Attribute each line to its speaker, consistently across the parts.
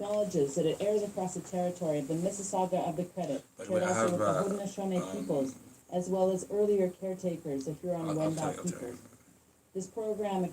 Speaker 1: acknowledges that it airs across the territory of the Mississauga of the Credit, shared also with the Haudenosaunee peoples, as well as earlier caretakers, the Huron-Wendat peoples. This program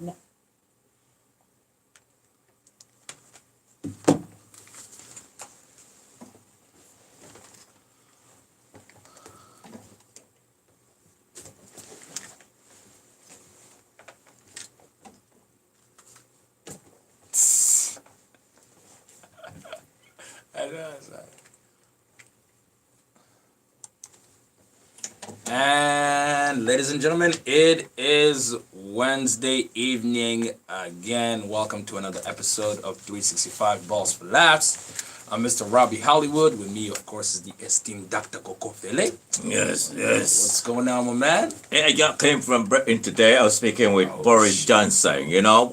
Speaker 2: And ladies and gentlemen, it is Wednesday evening again. Welcome to another episode of 365 Balls for Laughs. I'm Mr. Robbie Hollywood. With me, of course, is the esteemed Dr. Coco Fele.
Speaker 3: Yes.
Speaker 2: What's going on, my man?
Speaker 3: I just came from Britain today. I was speaking with Boris Johnson. You know,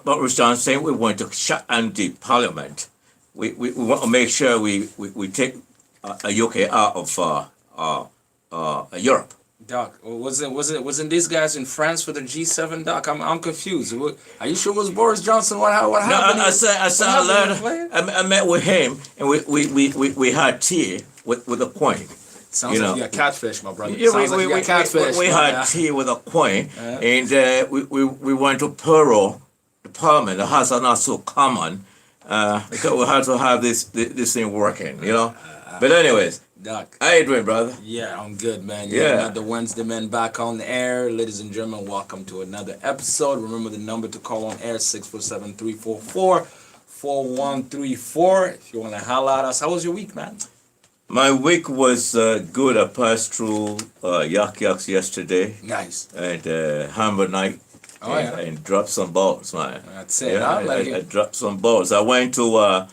Speaker 3: Boris Johnson, we want to shut down the parliament. We want to make sure we take UK out of Europe.
Speaker 2: Doc, wasn't these guys in France for the G7, Doc? I'm confused. Are you sure it was Boris Johnson? What happened?
Speaker 3: No, I saw a letter. I met with him, and we had tea with a coin.
Speaker 2: Sounds like you got catfish, my brother.
Speaker 3: Yeah,
Speaker 2: Sounds like you got catfish.
Speaker 3: We had tea with a coin, and we went to Pearl, the parliament. The house are not so common because we had to have this thing working, you know. But anyways.
Speaker 2: Doc.
Speaker 3: How you doing, brother?
Speaker 2: Yeah, I'm good, man.
Speaker 3: Yeah.
Speaker 2: Another Wednesday, man, back on the air. Ladies and gentlemen, welcome to another episode. Remember the number to call on air, 647-344-4134. If you want to holler at us. How was your week, man?
Speaker 3: My week was good. I passed through Yaks yesterday.
Speaker 2: Nice.
Speaker 3: And Hammer night.
Speaker 2: Oh, yeah.
Speaker 3: And dropped some balls, man.
Speaker 2: That's it.
Speaker 3: Yeah, I dropped some balls. I went to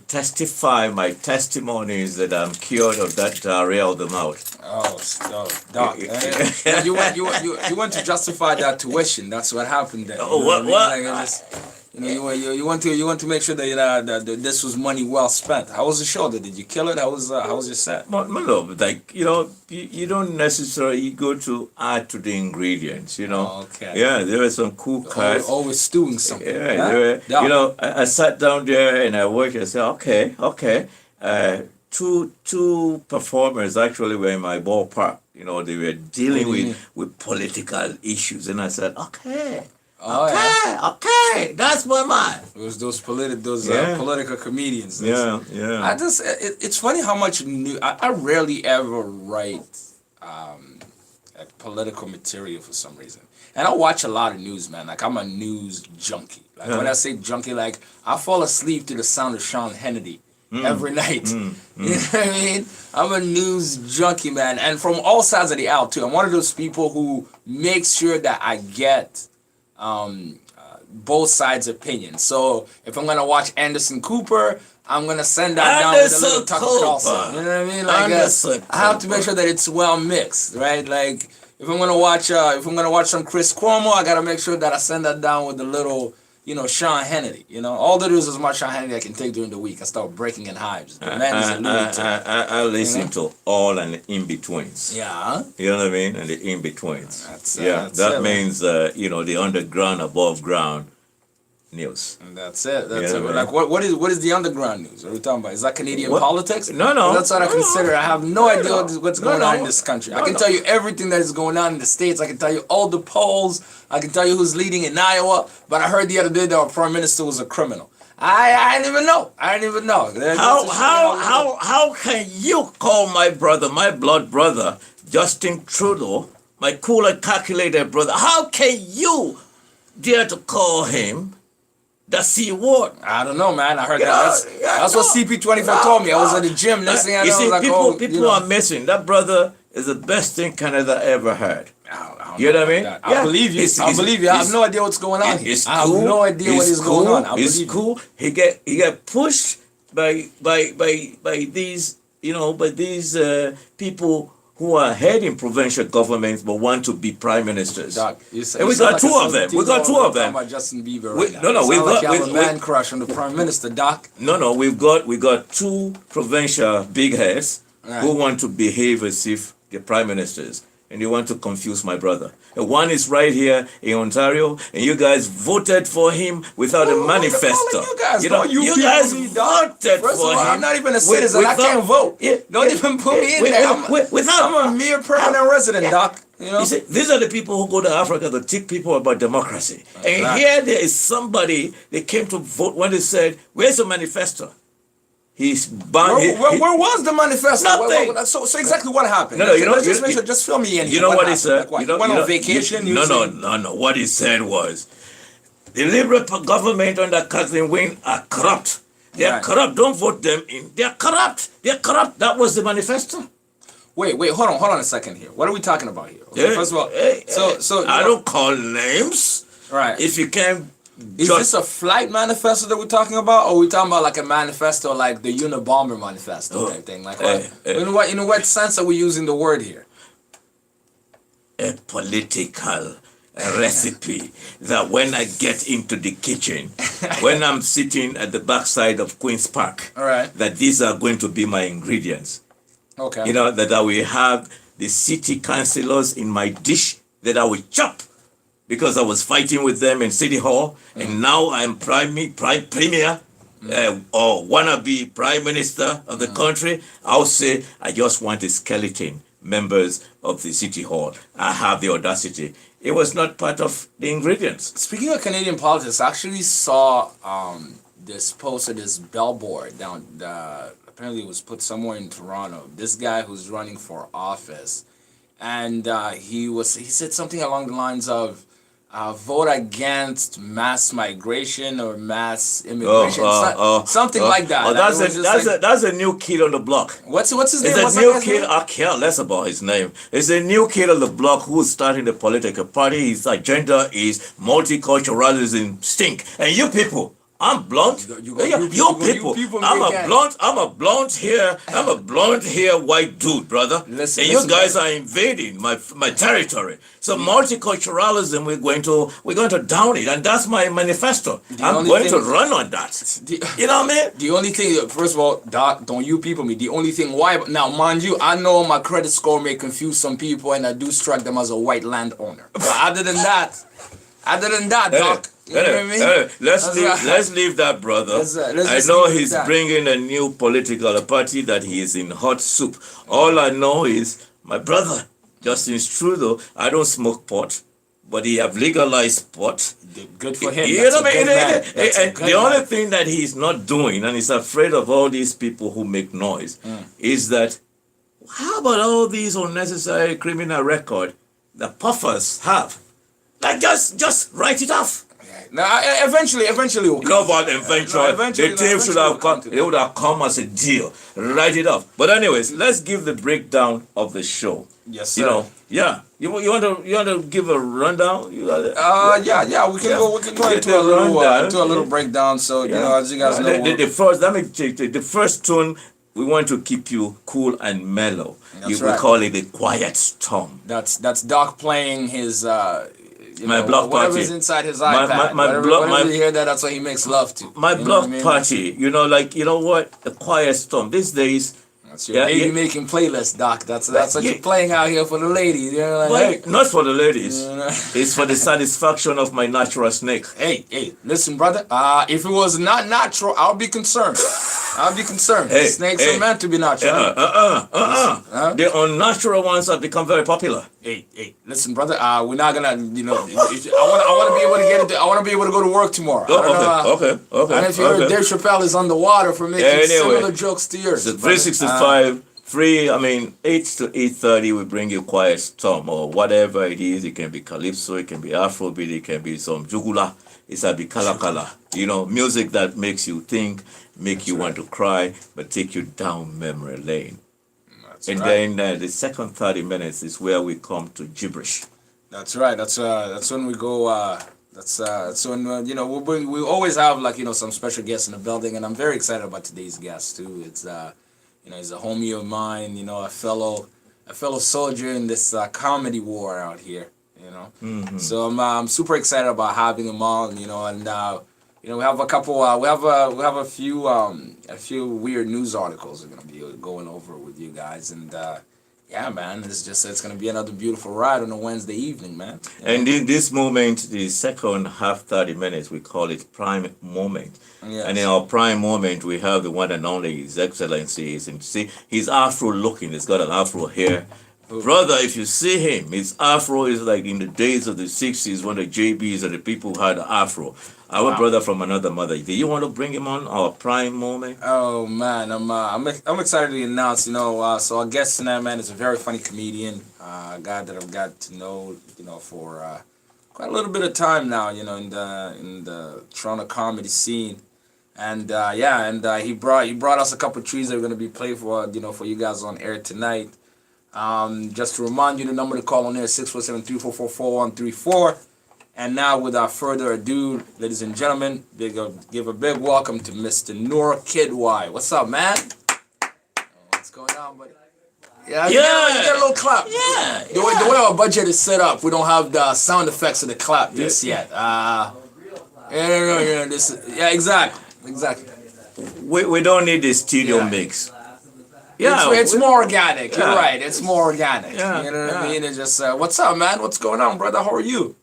Speaker 3: testify my testimonies that I'm cured of that diarrhea of the mouth.
Speaker 2: Oh, Doc. you went to justify that tuition. That's what happened there.
Speaker 3: Oh, what?
Speaker 2: You want to make sure that this was money well spent. How was the show? Did you kill it? How was your set?
Speaker 3: My love, like you don't necessarily go to add to the ingredients. You know.
Speaker 2: Oh, okay.
Speaker 3: Yeah, there were some cool cuts.
Speaker 2: Always stewing something.
Speaker 3: Yeah,
Speaker 2: huh?
Speaker 3: I sat down there and I worked. I said, okay. Two performers actually were in my ballpark. You know, they were dealing with political issues, and I said, okay. Okay, that's my mind.
Speaker 2: It was those political comedians.
Speaker 3: Yeah.
Speaker 2: It's funny how much I rarely ever write political material for some reason, and I watch a lot of news, man. Like I'm a news junkie. Like when I say junkie, like I fall asleep to the sound of Sean Hannity every night. You know what I mean? I'm a news junkie, man, and from all sides of the aisle too. I'm one of those people who makes sure that I get both sides' opinions. So if I'm gonna watch Anderson Cooper, I'm gonna send that down with a little Tucker Carlson. You know what I mean? Like I have to make sure that it's well mixed, right? Like if I'm gonna watch some Chris Cuomo, I gotta make sure that I send that down with a little, Sean Hannity. All there is as much Sean Hannity I can take during the week. I start breaking in hives. The man is a lunatic.
Speaker 3: I listen to all and the in-betweens.
Speaker 2: Yeah.
Speaker 3: You know what I mean? And the in-betweens.
Speaker 2: That
Speaker 3: means, the underground, above ground news.
Speaker 2: And that's it. Like, what is the underground news? What are we talking about? Is that Canadian politics?
Speaker 3: No.
Speaker 2: That's what I consider. I have no idea what's going on in this country. I can tell you everything that is going on in the States. I can tell you all the polls. I can tell you who's leading in Iowa. But I heard the other day that our prime minister was a criminal. I didn't even know.
Speaker 3: How can you call my brother, my blood brother, Justin Trudeau, my cool and calculated brother? How can you dare to call him the C word?
Speaker 2: I don't know, man. I heard that's what CP24 told me. I was at the gym. Next thing I know, I was like,
Speaker 3: people are missing. That brother is the best thing Canada ever heard. You know what I mean?
Speaker 2: I believe you. I believe you. I have no idea what's going on. I have no idea what is going on.
Speaker 3: It's cool. He get pushed by these people who are heading provincial governments but want to be prime ministers.
Speaker 2: Doc,
Speaker 3: and we got two of them. We got two of them.
Speaker 2: About Justin Bieber right now.
Speaker 3: We
Speaker 2: got a man crush on the prime minister, Doc.
Speaker 3: No, we got two provincial big heads who want to behave as if they're prime ministers. and they want to confuse my brother. And one is right here in Ontario, and you guys voted for him without a manifesto.
Speaker 2: You guys,
Speaker 3: you know, you guys voted
Speaker 2: First
Speaker 3: for
Speaker 2: of all,
Speaker 3: him.
Speaker 2: I'm not even a citizen. I can't vote. Don't even put me in there. I'm a mere permanent resident, Doc. You know?
Speaker 3: You see, these are the people who go to Africa to teach people about democracy. And here there is somebody, they came to vote when they said, where's the manifesto? He's bound.
Speaker 2: Where was the manifesto?
Speaker 3: Nothing.
Speaker 2: So exactly what happened?
Speaker 3: No, you know,
Speaker 2: just fill me in.
Speaker 3: You know what he said?
Speaker 2: Like, went on vacation?
Speaker 3: No. What he said was, the Liberal government under Kathleen Wynne are corrupt. They are corrupt. Don't vote them in. They are corrupt. They are corrupt. That was the manifesto.
Speaker 2: Wait, hold on a second here. What are we talking about here? Okay, first of all, so
Speaker 3: I don't call names.
Speaker 2: Right.
Speaker 3: If you can.
Speaker 2: Is this a flight manifesto that we're talking about, or are we talking about like a manifesto like the Unabomber manifesto type thing? Like what? In what sense are we using the word here?
Speaker 3: A political recipe that when I get into the kitchen, when I'm sitting at the backside of Queen's Park,
Speaker 2: all right,
Speaker 3: that these are going to be my ingredients.
Speaker 2: Okay.
Speaker 3: You know, that I will have the city councillors in my dish that I will chop because I was fighting with them in City Hall, and now I'm premier or wannabe prime minister of the country. I'll say, I just want a skeleton members of the City Hall. I have the audacity. It was not part of the ingredients.
Speaker 2: Speaking of Canadian politics, I actually saw this post or this billboard down apparently it was put somewhere in Toronto. This guy who's running for office, and he said something along the lines of vote against mass migration or mass immigration, something like that.
Speaker 3: That's a new kid on the block.
Speaker 2: What's his name?
Speaker 3: It's a new kid. I care less about his name. It's a new kid on the block who's starting the political party. His agenda is multiculturalism stink. And you people, I'm blunt. You people. I'm a blonde hair white dude, brother. And you guys are invading my territory. So multiculturalism, we're going to down it, and that's my manifesto. I'm going to run on that. You know what I mean?
Speaker 2: The only thing, first of all, Doc, don't you people me. The only thing why now, mind you, I know my credit score may confuse some people, and I do strike them as a white landowner. But other than that, Doc. You know what I mean?
Speaker 3: Let's leave that, brother. I know he's bringing a new political party that he is in hot soup. All I know is, my brother, Justin Trudeau, I don't smoke pot, but he have legalized pot.
Speaker 2: Good for him.
Speaker 3: You know what I mean? And the only thing that he's not doing, and he's afraid of all these people who make noise, is that, how about all these unnecessary criminal record that puffers have? Like, just write it off.
Speaker 2: Now, eventually we'll come.
Speaker 3: No, but eventually, the tape should have come. It would have come as a deal. Write it off. But anyways, let's give the breakdown of the show.
Speaker 2: Yes, sir.
Speaker 3: You know, yeah. You want to give a rundown?
Speaker 2: We can go into a little breakdown. So you know, as you guys know,
Speaker 3: the first tune. We want to keep you cool and mellow. We call it the quiet storm.
Speaker 2: That's Doc playing his.
Speaker 3: My block party.
Speaker 2: Whatever's inside his iPad. Whatever you hear that's what he makes love to.
Speaker 3: My block party. You know, what? A quiet storm. These days.
Speaker 2: That's your baby making playlist, Doc. That's what you're playing out here for the ladies. You know,
Speaker 3: not for the ladies. It's for the satisfaction of my natural snake.
Speaker 2: Hey, listen, brother. If it was not natural, I'll be concerned. Snakes are meant to be natural.
Speaker 3: The unnatural ones have become very popular.
Speaker 2: Hey, listen, brother. We're not gonna, I want to be able to get into. I want to be able to go to work tomorrow.
Speaker 3: Okay.
Speaker 2: And if you heard Dave Chappelle is underwater for making similar jokes to yours.
Speaker 3: So 365, 8 to 8:30, we bring you Quiet Storm or whatever it is. It can be calypso, it can be Afrobeat, it can be some jugula. It's a bit kala. Music that makes you think, make you want to cry, but take you down memory lane. Then the second 30 minutes is where we come to gibberish.
Speaker 2: That's right. That's when we go. That's when we always have some special guests in the building, and I'm very excited about today's guest too. It's he's a homie of mine. A fellow soldier in this comedy war out here.
Speaker 3: Mm-hmm.
Speaker 2: So I'm super excited about having him on. And we have a couple. We have a few weird news articles we're gonna be going over with you guys, and Yeah, man. It's gonna be another beautiful ride on a Wednesday evening, man.
Speaker 3: And in this moment, the second half 30 minutes, we call it prime moment. And in
Speaker 2: Yes.
Speaker 3: our prime moment, we have the one and only His Excellency. And see, he's Afro looking. He's got an Afro hair. Brother, if you see him, his Afro is like in the days of the 60s when the JBs and the people had Afro. Our
Speaker 2: Wow.
Speaker 3: brother from another mother. Do you want to bring him on our prime moment?
Speaker 2: Oh man, I'm excited to announce. So our guest tonight, man, is a very funny comedian. A guy that I've got to know, for quite a little bit of time now. In the Toronto comedy scene, and he brought us a couple of trees that are gonna be played for you guys on air tonight. Just to remind you, the number to call on there is 647-344-4134. And now, without further ado, ladies and gentlemen, give a big welcome to Mr. Noor Kidwai. What's up, man? What's going on, buddy? Yeah, get a little clap.
Speaker 3: Yeah.
Speaker 2: The way our budget is set up, we don't have the sound effects of the clap just yet. Exactly.
Speaker 3: We don't need the studio mix. Yeah,
Speaker 2: It's more organic. You're right. It's more organic.
Speaker 3: Yeah,
Speaker 2: You know what I
Speaker 3: yeah.
Speaker 2: mean? It's just, what's up, man? What's going on, brother? How are you?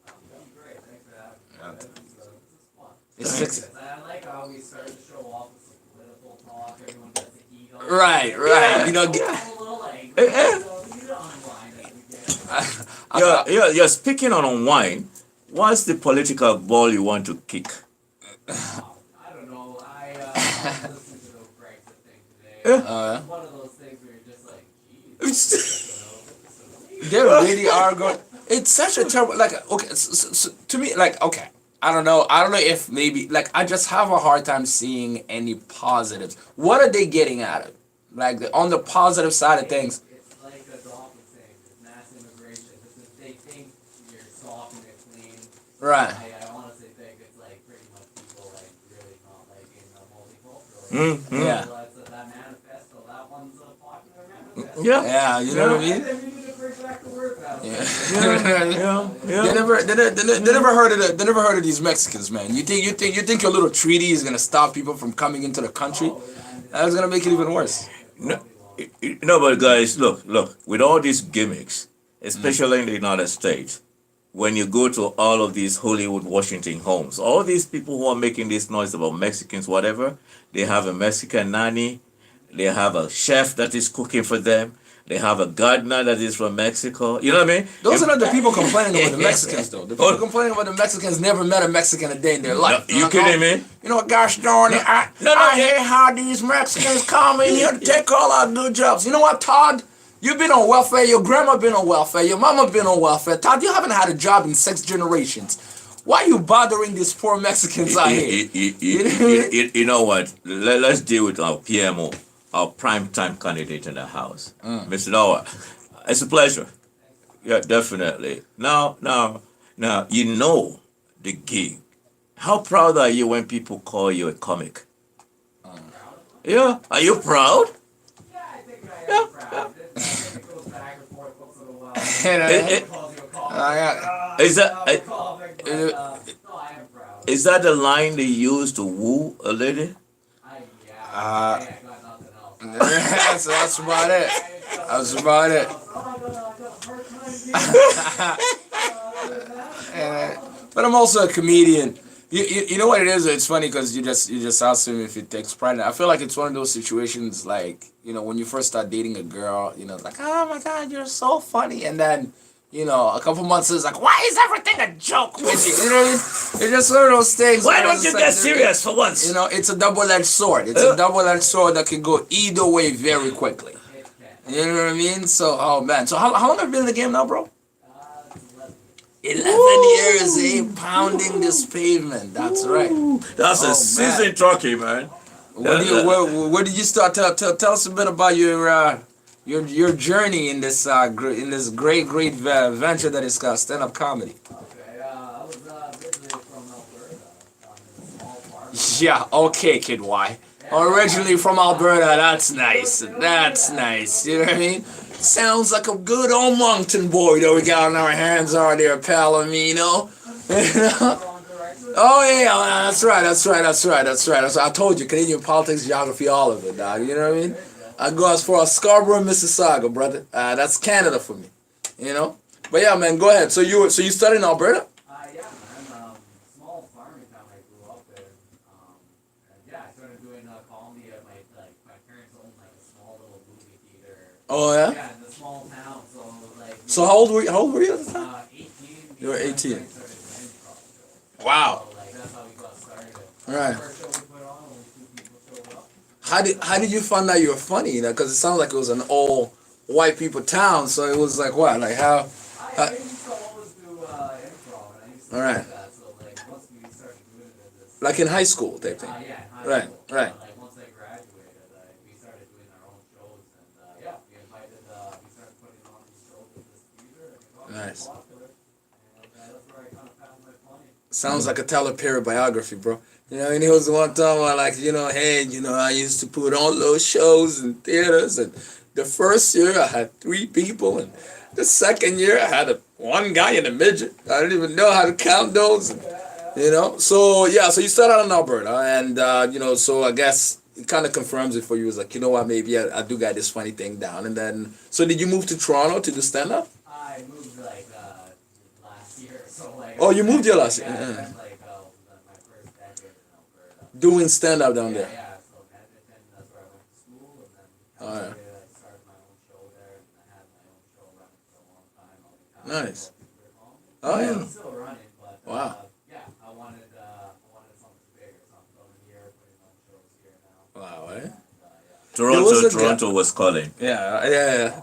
Speaker 2: It's six.
Speaker 4: I like how we started the show off with some political talk. Everyone gets the heat on.
Speaker 2: Right.
Speaker 3: Yeah.
Speaker 2: You know,
Speaker 4: A little angry. So you don't unwind as we get.
Speaker 3: You're speaking on wine. What's the political ball you want to kick?
Speaker 4: I don't know. I listened to the Brexit thing today. It's one of those things where you're just like, geez.
Speaker 2: they really are going. It's such a terrible. So to me, okay. I don't know if maybe I just have a hard time seeing any positives. What are they getting out of it? On the positive side of things.
Speaker 4: It's like the Dolphins saying, it's mass immigration. Because they think you're soft and you're clean.
Speaker 2: Right.
Speaker 4: I honestly think it's pretty much people really not in multicultural.
Speaker 2: Yeah.
Speaker 4: So that manifesto, that one's a popular manifesto.
Speaker 3: Yeah.
Speaker 2: You know what I mean?
Speaker 4: Maybe we need to bring back the word battle.
Speaker 3: Yeah.
Speaker 2: They never heard of these Mexicans, man. You think your little treaty is gonna stop people from coming into the country? That's gonna make it even worse.
Speaker 3: No, but guys, look. With all these gimmicks, especially in the United States, when you go to all of these Hollywood, Washington homes, all these people who are making this noise about Mexicans, whatever, they have a Mexican nanny, they have a chef that is cooking for them. They have a gardener that is from Mexico. You know what I mean?
Speaker 2: Those are not the people complaining about the Mexicans, though. The people complaining about the Mexicans never met a Mexican a day in their life.
Speaker 3: You kidding me?
Speaker 2: You know what, gosh darn it, I hate how these Mexicans come in here to take all our good jobs. You know what, Todd? You've been on welfare, your grandma been on welfare, your mama been on welfare. Todd, you haven't had a job in 6 generations. Why are you bothering these poor Mexicans out here?
Speaker 3: You know what? Let's deal with our PMO. Our primetime candidate in the house, Mr. Noah. It's a pleasure. Yeah, definitely. Now, you know the gig. How proud are you when people call you a comic? Yeah, are you proud?
Speaker 4: Yeah, I think I am proud. It goes back and forth once in a while.
Speaker 3: Is that
Speaker 4: No, I am proud.
Speaker 3: is that the line they use to woo a lady?
Speaker 4: I got nothing else.
Speaker 2: So that's about it. That's about it. But I'm also a comedian. You know what it is? It's funny because you just asked him if he takes pride in it. I feel like it's one of those situations when you first start dating a girl, it's like, oh my God, you're so funny. And then, a couple months it's like, why is everything a joke with you? You know what I mean? It's just one of those things.
Speaker 3: Why don't you get serious for once?
Speaker 2: It's a double-edged sword. It's a double-edged sword that can go either way very quickly. You know what I mean? So, oh man. So how long have you been in the game now, bro? 11 years, pounding this pavement. That's right.
Speaker 3: That's a seasoned turkey, man.
Speaker 2: Where did you start? Tell us a bit about your journey in this great venture that is stand-up comedy.
Speaker 4: Okay, I was originally from Alberta, in a small farm.
Speaker 2: Yeah, okay, Kid Y. Originally from Alberta, that's nice. That's nice. You know what I mean? Sounds like a good old Moncton boy that we got on our hands are there, Palomino. Oh yeah, that's right. I told you, Canadian politics, geography, all of it, dog. You know what I mean? I go as far as Scarborough, Mississauga, brother. That's Canada for me, you know. But yeah, man, go ahead. So you studied in Alberta?
Speaker 4: Yeah, man. Small farming town I grew up in. And yeah, I started doing comedy at my parents owned like a small little movie theater.
Speaker 2: Oh yeah.
Speaker 4: Yeah, in the small town. So like.
Speaker 2: So how old were you at the time?
Speaker 4: 18.
Speaker 2: You were 18.
Speaker 4: Started doing improv.
Speaker 2: Wow.
Speaker 4: So like that's how we got started.
Speaker 2: Right.
Speaker 4: First show we put on, only 2 people showed up.
Speaker 2: How did you find out you were funny? You know, because it sounds like it was an all white people town. So it was like what? Like how?
Speaker 4: I used to always do improv, and I used to
Speaker 2: Alright.
Speaker 4: do that. So like once we started doing it, this.
Speaker 2: Like in high school type thing.
Speaker 4: Yeah, in high
Speaker 2: Right,
Speaker 4: school.
Speaker 2: right.
Speaker 4: Like once I graduated, we started doing our own shows, and yeah, we started putting on these shows at this theater, and it got
Speaker 2: Nice.
Speaker 4: really popular. And that's where I kind of found my funny.
Speaker 2: Sounds like a Tyler Perry biography, bro. You know, and he was the one time where like, you know, hey, you know, I used to put on those shows in theaters, and the first year I had 3 people, and the second year I had one guy in a midget. I didn't even know how to count those, and, you know. So yeah, so you started out in Alberta, and you know, so I guess it kind of confirms it for you. It's like, you know what, maybe I do got this funny thing down, and then so did you move to Toronto to do stand up?
Speaker 4: I moved like last year, so like.
Speaker 2: Oh, you moved here last year.
Speaker 4: Yeah, I
Speaker 2: Yeah.
Speaker 4: spent like my first decade in Alberta.
Speaker 2: Doing stand up down there.
Speaker 4: Yeah, so Edmonton, that's where I went to school, and then
Speaker 2: Oh, yeah.
Speaker 4: I started my own show there, and I had my own show running for a long time. I'll be
Speaker 2: Nice. Oh yeah.
Speaker 4: It's still running, but
Speaker 2: Wow.
Speaker 4: yeah, I wanted something bigger, something over here, putting on shows here now.
Speaker 2: Wow, eh?
Speaker 3: Toronto,
Speaker 2: There was a
Speaker 3: Toronto was calling.
Speaker 2: Yeah.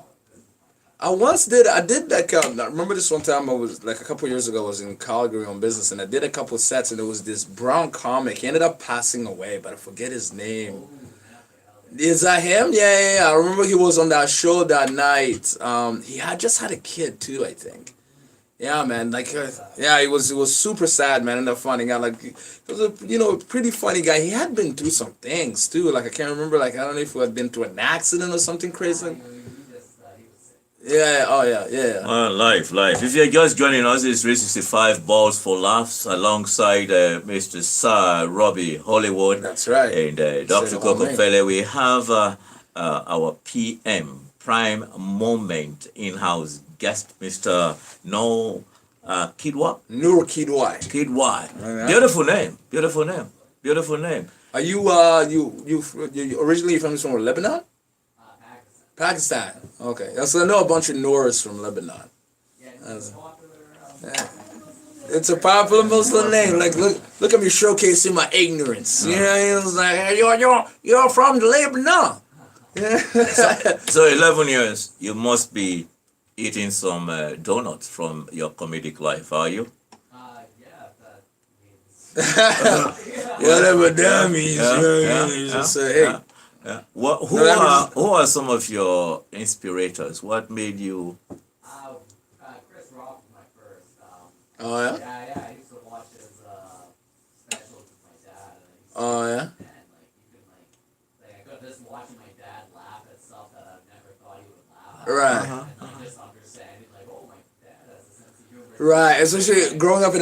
Speaker 2: I did like, I remember this one time I was, like a couple years ago, I was in Calgary on business, and I did a couple sets, and there was this brown comic. He ended up passing away, but I forget his name. Is that him? Yeah. I remember he was on that show that night. He had just had a kid too, I think. Yeah, man. Like, yeah, it was super sad, man. And the funny guy, like, he was a pretty funny guy. He had been through some things too. Like, I can't remember. Like, I don't know if he had been through an accident or something crazy. Yeah. Oh, yeah.
Speaker 3: Life. If you're just joining us, it's 365 Balls for Laughs alongside Mr. Sir Robbie Hollywood.
Speaker 2: That's right.
Speaker 3: And Dr. Coco Fele. We have our PM, Prime Moment in-house guest, Mr. No Kidwa.
Speaker 2: Nur Kidwai.
Speaker 3: Kidwa.
Speaker 2: Right.
Speaker 3: Beautiful name.
Speaker 2: Are you originally from Lebanon? Pakistan. Okay. So I know a bunch of Noors from Lebanon. Yeah. It's a popular Muslim name. Like, look at me showcasing my ignorance. You know, it's like, hey, you're from Lebanon. Yeah.
Speaker 3: So 11 years, you must be eating some donuts from your comedic life, are you?
Speaker 4: Yeah, that means.
Speaker 2: Whatever that means. You just say, hey.
Speaker 3: Yeah. Who are some of your inspirators? What made you?
Speaker 4: Chris Rock was my first.
Speaker 2: Oh yeah.
Speaker 4: Yeah. I used to watch his specials with my dad.
Speaker 2: Oh yeah.
Speaker 4: And I could just watching my dad laugh at stuff that I never thought he would laugh at.
Speaker 2: Right.
Speaker 4: And just understanding oh, my dad has a sense of humor.
Speaker 2: Right, especially growing up in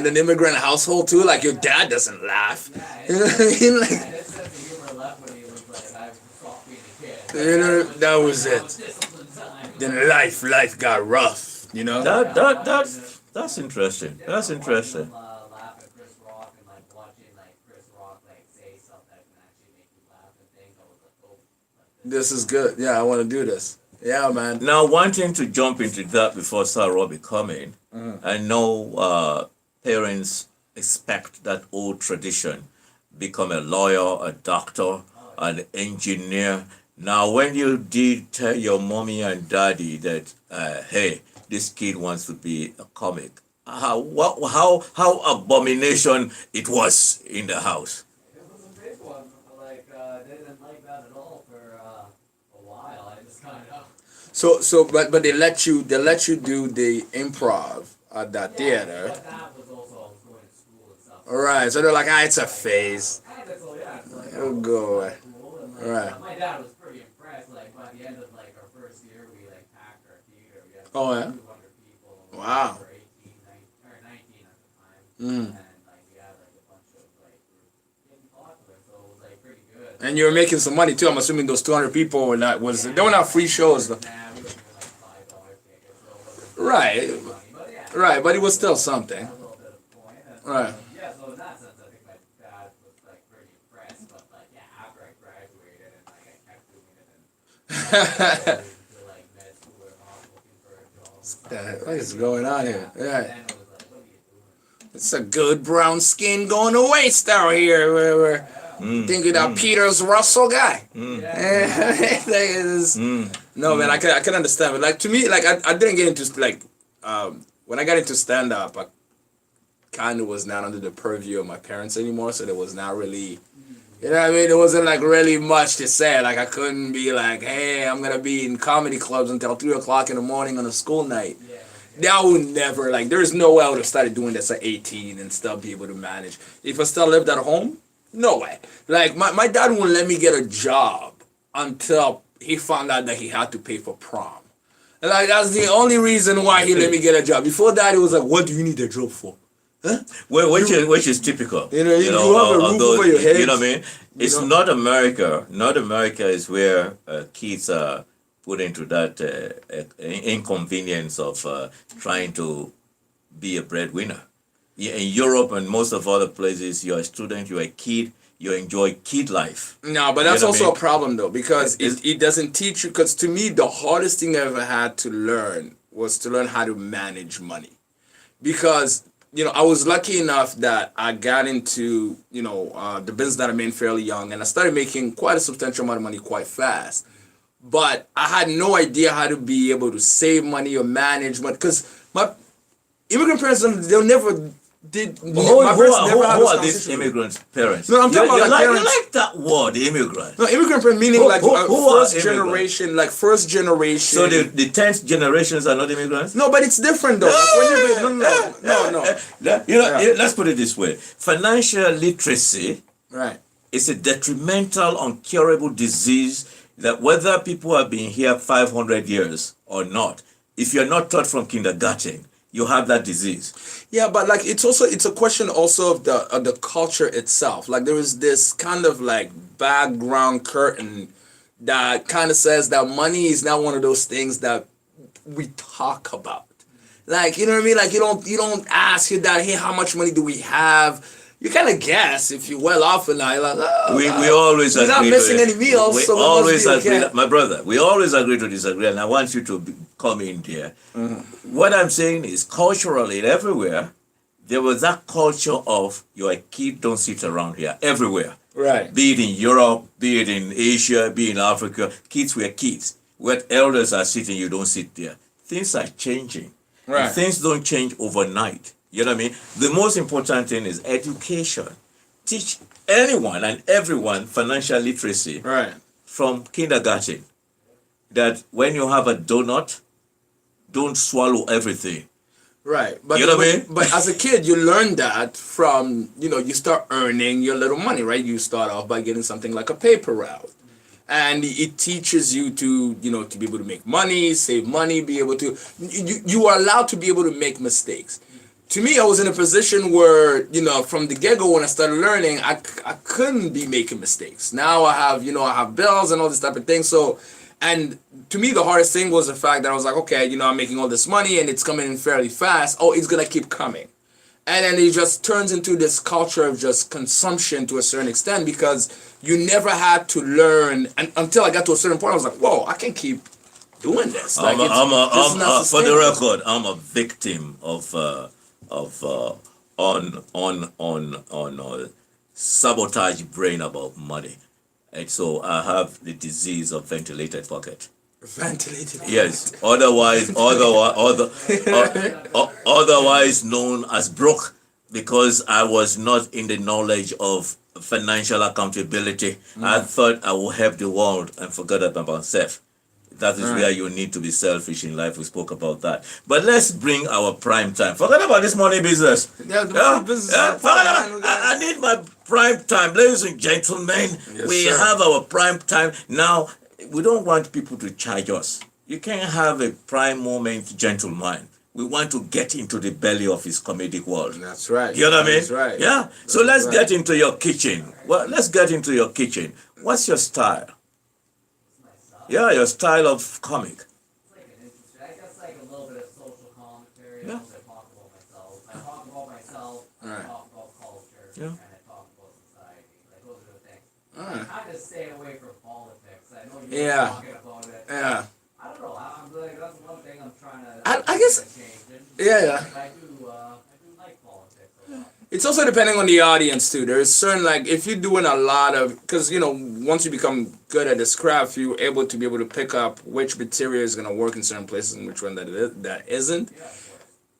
Speaker 2: an immigrant household too. Like your dad doesn't laugh.
Speaker 4: Yeah,
Speaker 2: You know what I mean? Like,
Speaker 4: his sense of humor left when he was I stopped being a kid.
Speaker 2: you know, that was it.
Speaker 4: Discipline time.
Speaker 2: Then life got rough. You know.
Speaker 3: That's interesting. That's interesting.
Speaker 4: Laugh at Chris Rock and watching Chris Rock say stuff that can actually make you laugh and think. I was like, oh,
Speaker 2: This is good. Yeah, I want to do this. Yeah, man.
Speaker 3: Now, wanting to jump into that before Sir Robbie come in, I know parents expect that old tradition, become a lawyer, a doctor, an engineer. Now, when you did tell your mommy and daddy that, hey, this kid wants to be a comic, how abomination it was in the house?
Speaker 4: it was a big one. They didn't like that at all for a while. I just kind of.
Speaker 2: But they let you do the improv at that theater.
Speaker 4: But that was also I was going to school and stuff.
Speaker 2: All right, so they're like, it's a phase.
Speaker 4: So yeah, it's
Speaker 2: It'll go away.
Speaker 4: cool. And
Speaker 2: Right.
Speaker 4: my dad was pretty impressed. By the end of our first year, we packed our theater. We had
Speaker 2: Oh, yeah?
Speaker 4: 200 people.
Speaker 2: Wow.
Speaker 4: We were 18, 19 at the time.
Speaker 2: Mm.
Speaker 4: And we had a bunch of we were getting popular, so it was pretty good.
Speaker 2: And you were making some money too. I'm assuming those 200 people were not they were not free shows though.
Speaker 4: Nah, we were doing like $5 tickets, so it wasn't
Speaker 2: Right,
Speaker 4: money. But yeah,
Speaker 2: right, but it was still something.
Speaker 4: a little bit of point. And,
Speaker 2: Right.
Speaker 4: yeah, so in that sense, I think my dad was like pretty impressed. But like, yeah, after I graduated and like I kept doing it and to like med school and all looking for a job. And stuff.
Speaker 2: What is going on here?
Speaker 4: Yeah.
Speaker 2: Yeah.
Speaker 4: Then it was like, what are you doing?
Speaker 2: It's a good brown skin going to waste out here. We're thinking that Peter's Russell guy. No, man, I can understand. But like to me, like I didn't get into like when I got into stand up, I kind of was not under the purview of my parents anymore. So there was not really, you know what I mean? There wasn't like really much to say. Like I couldn't be like, hey, I'm gonna be in comedy clubs until 3 o'clock in the morning on a school night. That would never, like, there's no way I would have started doing this at 18 and still be able to manage. If I still lived at home, no way. Like, my dad wouldn't let me get a job until he found out that he had to pay for prom. And, like, that's the only reason why he let me get a job. Before that, it was like, what do you need a job for? Huh?
Speaker 3: Well, which is typical.
Speaker 2: You have a roof over your head.
Speaker 3: You know what I mean? It's not America. Not America is where kids are put into that inconvenience of trying to be a breadwinner. In Europe and most of other places, you're a student, you're a kid, you enjoy kid life.
Speaker 2: No, but that's also a problem though, because it doesn't teach you. Because to me, the hardest thing I ever had to learn was to learn how to manage money. Because, you know, I was lucky enough that I got into, you know, the business that I'm in fairly young, and I started making quite a substantial amount of money quite fast. But I had no idea how to be able to save money or manage money, because my immigrant parents, they'll never did.
Speaker 3: Who are these immigrant parents?
Speaker 2: No, I'm talking about like parents.
Speaker 3: You like that word, immigrant.
Speaker 2: No, immigrant parents meaning like
Speaker 3: who
Speaker 2: first generation, like first generation.
Speaker 3: So the 10th generations are not immigrants?
Speaker 2: No, but it's different though. Like when no.
Speaker 3: You know, let's put it this way: financial literacy,
Speaker 2: right,
Speaker 3: is a detrimental, incurable disease that whether people have been here 500 years or not, if you're not taught from kindergarten, you have that disease.
Speaker 2: Yeah, but like it's a question also of the culture itself. Like there is this kind of like background curtain that kind of says that money is not one of those things that we talk about. Like, you know what I mean? Like you don't ask your dad, hey, how much money do we have? You kind of guess if you're well off and I like, oh,
Speaker 3: we always agree.
Speaker 2: We're not missing any meals,
Speaker 3: we
Speaker 2: so we
Speaker 3: always
Speaker 2: must be okay.
Speaker 3: agree. My brother, we always agree to disagree, and I want you to come in there. What I'm saying is, culturally, everywhere, there was that culture of you're a kid, don't sit around here. Everywhere.
Speaker 2: Right.
Speaker 3: Be it in Europe, be it in Asia, be it in Africa, kids were kids. Where elders are sitting, you don't sit there. Things are changing.
Speaker 2: Right.
Speaker 3: And things don't change overnight. You know what I mean? The most important thing is education. Teach anyone and everyone financial literacy from kindergarten. That when you have a donut, don't swallow everything.
Speaker 2: Right. But,
Speaker 3: you know what I mean?
Speaker 2: But as a kid, you learn that from, you know, you start earning your little money, right? You start off by getting something like a paper route. And it teaches you to, you know, to be able to make money, save money, be able to, you are allowed to be able to make mistakes. To me, I was in a position where, you know, from the get-go when I started learning, I couldn't be making mistakes. Now I have bills and all this type of thing. So, and to me, the hardest thing was the fact that I was like, okay, you know, I'm making all this money and it's coming in fairly fast. Oh, it's going to keep coming. And then it just turns into this culture of just consumption to a certain extent, because you never had to learn. And until I got to a certain point, I was like, whoa, I can keep doing this. Like,
Speaker 3: for the record, I'm a victim of sabotage brain about money, and so I have the disease of ventilated pocket.
Speaker 2: Ventilated.
Speaker 3: Yes. Otherwise known as broke, because I was not in the knowledge of financial accountability. I thought I would help the world and forgot about myself. That is where you need to be selfish in life. We spoke about that. But let's bring our prime time. Forget about this money business. I need my prime time. Ladies and gentlemen, we have our prime time. Now, we don't want people to charge us. You can't have a prime moment, gentleman. We want to get into the belly of his comedic world.
Speaker 2: That's right.
Speaker 3: You know what I mean?
Speaker 2: That's right.
Speaker 3: Yeah. So let's get into your kitchen. Well, let's get into your kitchen. What's your style?
Speaker 4: It's my stuff.
Speaker 3: Yeah, your style of comic.
Speaker 4: It's like an interesting, I guess like a little bit of social commentary.
Speaker 3: Yeah.
Speaker 4: I talk about myself. I talk about myself. I
Speaker 2: Right.
Speaker 4: talk about culture.
Speaker 3: Yeah.
Speaker 4: And I talk about society. Like those are the things.
Speaker 2: Alright.
Speaker 4: I kind of stay away from politics. I know you're
Speaker 2: Yeah.
Speaker 4: talking about it.
Speaker 2: Yeah.
Speaker 4: I don't know. I'm like that's one thing I'm trying to.
Speaker 2: I guess-
Speaker 4: change.
Speaker 2: Yeah.
Speaker 4: I do like politics a lot.
Speaker 2: It's also depending on the audience too. There's certain, like, if you're doing a lot of, because once you become good at this craft, you're able to pick up which material is gonna work in certain places and which one that isn't.
Speaker 4: Yeah, of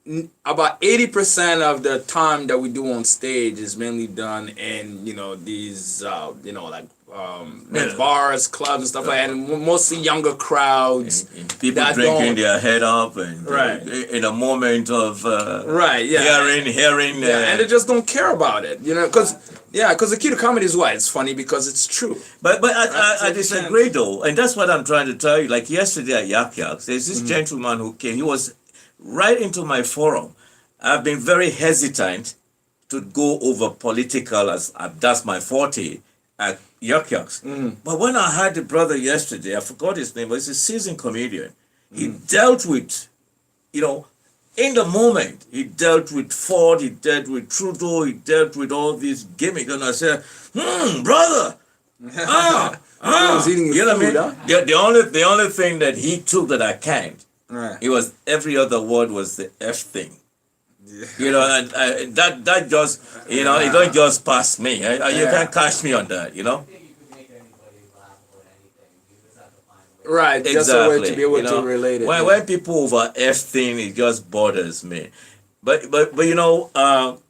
Speaker 4: course.
Speaker 2: About 80% of the time that we do on stage is mainly done in these like bars, clubs, and stuff like that, and mostly younger crowds.
Speaker 3: And people
Speaker 2: that
Speaker 3: drinking
Speaker 2: don't-
Speaker 3: their head up and
Speaker 2: Right.
Speaker 3: in a moment of
Speaker 2: Right, yeah.
Speaker 3: hearing
Speaker 2: Yeah, and they just don't care about it, because the key to comedy is why it's funny, because it's true.
Speaker 3: But
Speaker 2: Right, so
Speaker 3: I
Speaker 2: you
Speaker 3: disagree though, and that's what I'm trying to tell you. Like yesterday at Yak Yaks, there's this gentleman who came. He was right into my forum. I've been very hesitant to go over political, as that's my forte at Yak Yaks. But when I had the brother yesterday, I forgot his name, but he's a seasoned comedian. He dealt with, in the moment, he dealt with Ford, he dealt with Trudeau, he dealt with all these gimmicks, and I said, brother,
Speaker 2: He was eating
Speaker 3: you know what I mean?
Speaker 2: food, huh?
Speaker 3: The only thing that he took that I can't,
Speaker 2: Right.
Speaker 3: it was every other word was the F thing. And that just, it don't just pass me. You can't catch me on that,
Speaker 4: I think you can make anybody laugh about anything. You just have to find a way.
Speaker 2: Right, just a way to be able to relate it.
Speaker 3: When people over F thing, it just bothers me. But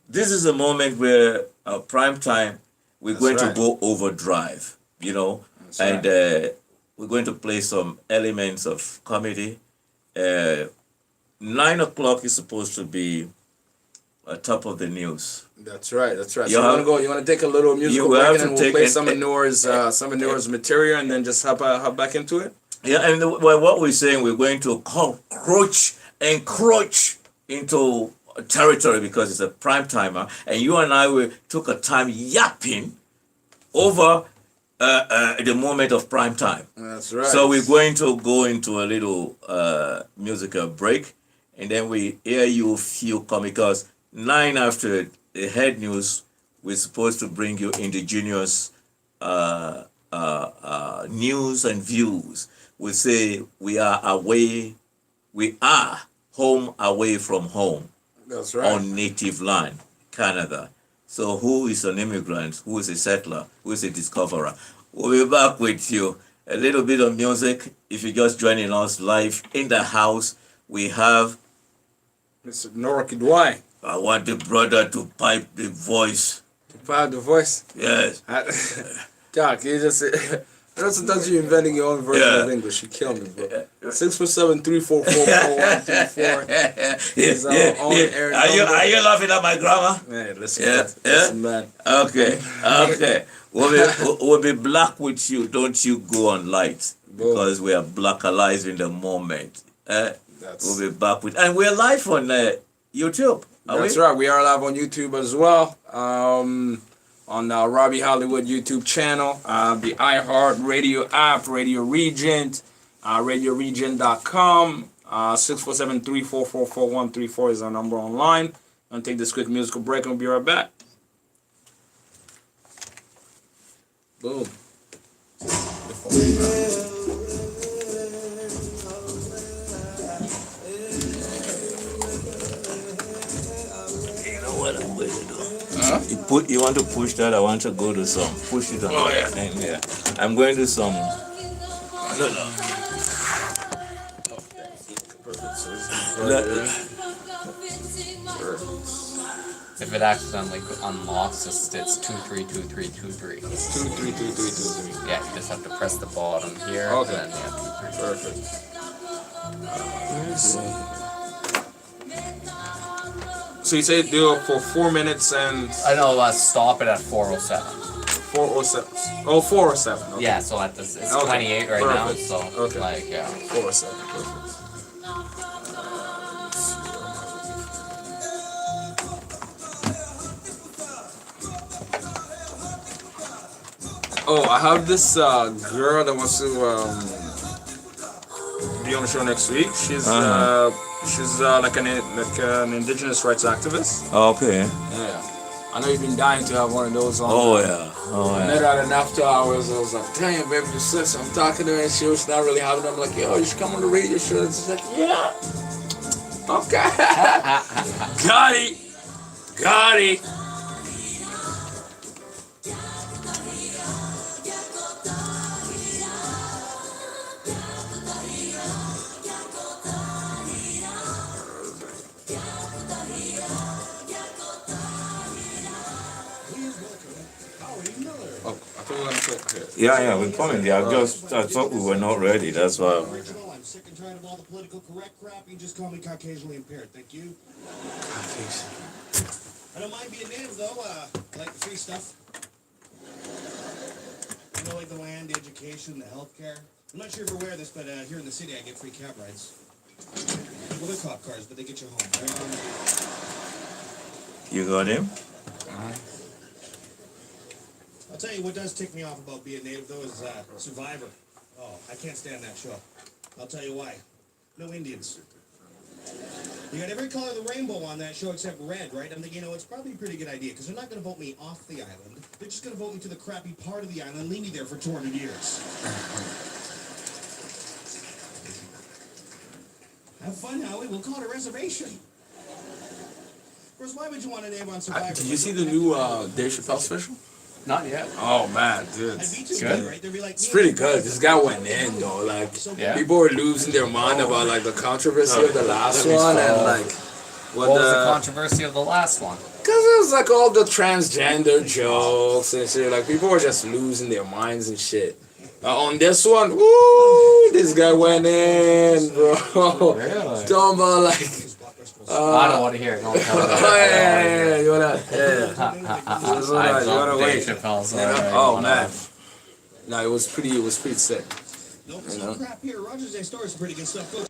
Speaker 3: this is a moment where prime time we're
Speaker 2: That's
Speaker 3: going
Speaker 2: right.
Speaker 3: to go overdrive,
Speaker 2: That's
Speaker 3: and
Speaker 2: right.
Speaker 3: we're going to play some elements of comedy. 9 o'clock is supposed to be top of the news.
Speaker 2: That's right. That's right.
Speaker 3: You
Speaker 2: So
Speaker 3: have-
Speaker 2: you want to take a little musical
Speaker 3: you have
Speaker 2: break,
Speaker 3: to
Speaker 2: and we'll
Speaker 3: take
Speaker 2: play
Speaker 3: an-
Speaker 2: some of Noor's material, and then just hop back into it.
Speaker 3: Yeah, and what we're saying, we're going to encroach into territory because it's a prime timer, and you and I took a time yapping over the moment of prime time.
Speaker 2: That's right.
Speaker 3: So we're going to go into a little musical break, and then we hear you few comicals. 9 after the head news, we're supposed to bring you indigenous news and views. We say we are home away from home
Speaker 2: That's right.
Speaker 3: on native land, Canada. So who is an immigrant? Who is a settler? Who is a discoverer? We'll be back with you. A little bit of music. If you're just joining us live in the house, we have
Speaker 2: Mr. Nora Kidwai.
Speaker 3: I want the brother to pipe the voice.
Speaker 2: Proud the voice.
Speaker 3: Yes.
Speaker 2: Doc, you just sometimes you're inventing your own version
Speaker 3: Yeah.
Speaker 2: of English. You kill me, bro. 647-344-4134 is our own air
Speaker 3: Are
Speaker 2: number.
Speaker 3: you laughing at my grammar?
Speaker 2: Man, listen,
Speaker 3: Yeah,
Speaker 2: listen, man.
Speaker 3: Okay. We'll be black with you. Don't you go on light because we are black alive in the moment. We'll be back with, and we're live on YouTube.
Speaker 2: That's right. We are live on YouTube as well. On Robbie Hollywood YouTube channel, the iHeart Radio app, Radio Regent, radioregent.com, 647-344-4134 is our number online. I'm going to take this quick musical break and we'll be right back. Boom.
Speaker 3: You know what I'm going to do?
Speaker 2: Huh?
Speaker 3: You want to push that? I want to go to some. Push it on.
Speaker 2: Oh, yeah.
Speaker 3: And, I'm going to some. No.
Speaker 5: If it accidentally unlocks, it's 232323.
Speaker 2: 232323.
Speaker 5: Yeah, you just have to press the bottom here.
Speaker 2: Okay.
Speaker 5: And then, yeah, 2323.
Speaker 2: Perfect. So you say do it for 4 minutes and
Speaker 5: I know, stop it at 407.
Speaker 2: 407. Oh, 407. Okay.
Speaker 5: Yeah, so at this, it's
Speaker 2: Okay,
Speaker 5: 28 right now,
Speaker 2: perfect.
Speaker 5: so,
Speaker 2: Okay.
Speaker 5: like, yeah.
Speaker 2: 407. Perfect. Oh, I have this girl that wants to be on the show next week. She's like an indigenous rights activist.
Speaker 3: Okay.
Speaker 2: Yeah. I know you've been dying to have one of those on.
Speaker 3: Oh yeah. Oh
Speaker 2: I
Speaker 3: yeah.
Speaker 2: met her at an after hours. I was like, damn, baby, just listen. I'm talking to her and she was not really having it. I'm like, yo, you should come on the radio show. And she's like, yeah. Okay. Got it. Got it. Oh, I thought we were gonna put here.
Speaker 3: Yeah, we're coming. Yeah, I thought we were not ready. That's why.
Speaker 6: Original, I'm sick and tired of all the political correct crap. You just call me Caucasianly impaired. Thank you. I don't mind being native though. I like the free stuff. You know, like the land, the education, the healthcare. I'm not sure if you're aware of this, but here in the city I get free cab rides. Well, they're cop cars, but they get you home. Right?
Speaker 3: You got him?
Speaker 6: I'll tell you what does tick me off about being native though is Survivor. Oh, I can't stand that show. I'll tell you why. No Indians. You got every color of the rainbow on that show except red, right? I'm thinking, it's probably a pretty good idea because they're not going to vote me off the island. They're just going to vote me to the crappy part of the island and leave me there for 200 years. Have fun, Howie. We'll call it a reservation. Of course, why would you want a name on Survivor?
Speaker 2: Did you see the new Dave Chappelle special?
Speaker 5: Not yet.
Speaker 2: Oh man, dude.
Speaker 6: I'd be too
Speaker 5: Good.
Speaker 6: right? They'd be like,
Speaker 2: It's pretty good. This guy went in though. Like
Speaker 5: Yeah.
Speaker 2: people were losing their mind about like the controversy of the last one and like
Speaker 5: What was the controversy of the last one?
Speaker 2: Cause it was like all the transgender jokes and shit. Like people were just losing their minds and shit. On this one, woo! This guy went in, bro.
Speaker 5: Really?
Speaker 2: Talking about like.
Speaker 5: I don't want to hear it. Don't tell me.
Speaker 2: Yeah, you wanna, yeah.
Speaker 5: I love Dave Chappelle, so I really
Speaker 2: Oh
Speaker 5: wanna-
Speaker 2: man, no, it was pretty sick.
Speaker 6: Nope, it's no crap here. Rogers Day Story is pretty good stuff. Go